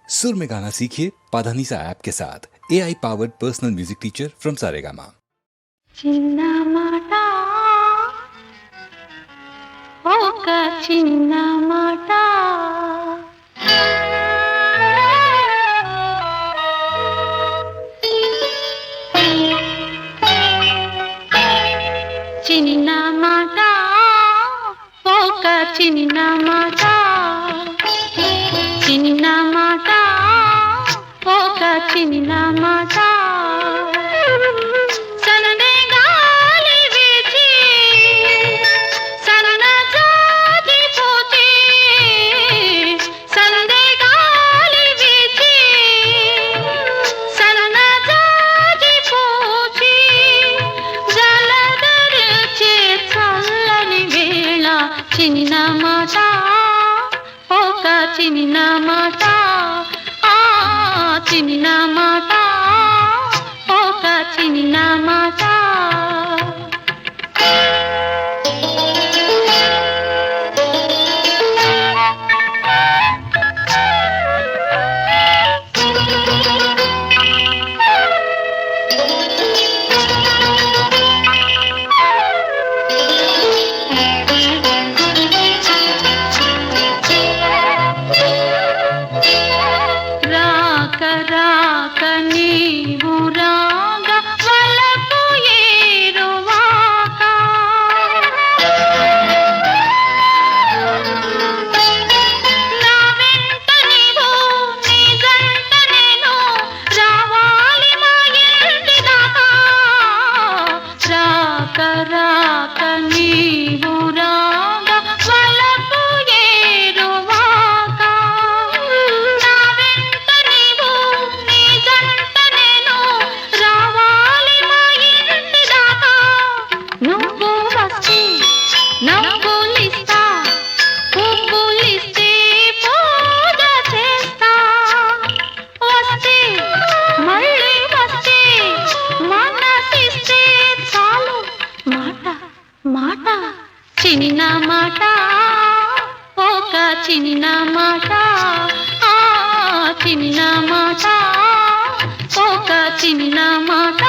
सुर में गाना सीखिए पाधानीसा ऐप के साथ। AI powered personal music teacher from Saregama. చిన్న మాట ఒక చిన్న మాట చిన్న మాట ఒక చిన్న మాట చిన్న మాట ఒక చిన్న మాట చిన్న మాట ఒక చిన్న మాట చిన్న మాట ఒక చిన్న మాట రాక నీవు రాగ వలపు ఏరువాక నా వెంట నీవు నీ జంట నేను రావాలి మా ఇంటి దాకా రాక నీవు రాగ వలపు ఏరువాక నా వెంట నీవు నీ జంట నేను రావాలి మా ఇంటి దాకా నువ్వు వస్తే నవ్వులిస్తా పువ్వులిస్తే పూజ చేస్తా వస్తే మళ్ళీ వస్తే మనసిస్తే చాలు మాట మాట చిన్న మాట ఒక చిన్న మాట చిన్న మాట ఒక చిన్న మాట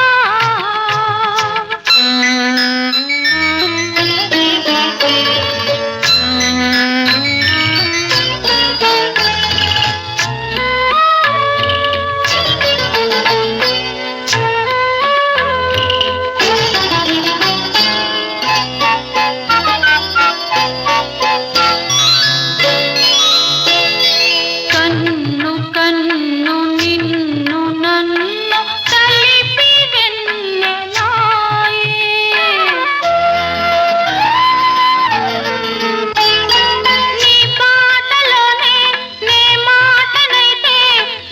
కన్ను కన్ను నిన్ను నన్ను కలిపి వెన్నెలాయే నీ పాటలోనే నే మాటనైతే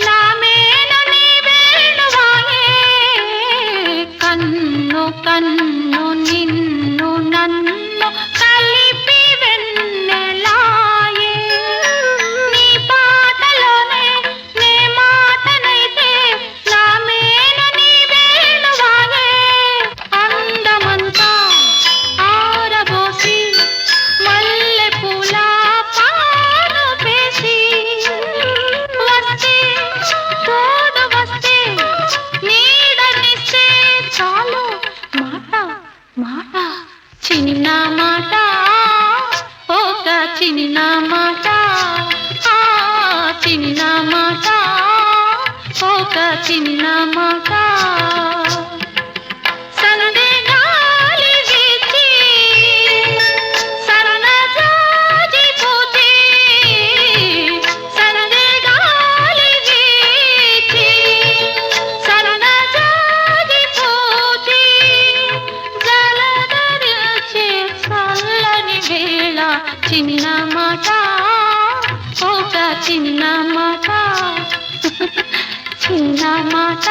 నా మేను నీ వేణువాయే కన్ను కన్ను నిన్ను నన్ను కలిపి వెన్నెలాయే నీ పాటలోనే నే మాటనైతే నా మేను నీ వేణువాయే అందమంతా ఆరబోసి మల్లె పూల పాను వేసి వస్తే తోడు వస్తే నీడనిస్తే చాలు మాట మాట చిన్న మాట ఒక చిన్న మాట చిన్న మాట ఒక చిన్న మాట సందే గాలి వీచి సన్నజాజి పూచి సందే గాలి వీచి సన్నజాజి పూచి జలధరించే చల్లని వేళ చిన్న మాట ఒక చిన్న మాట చిన్న మాట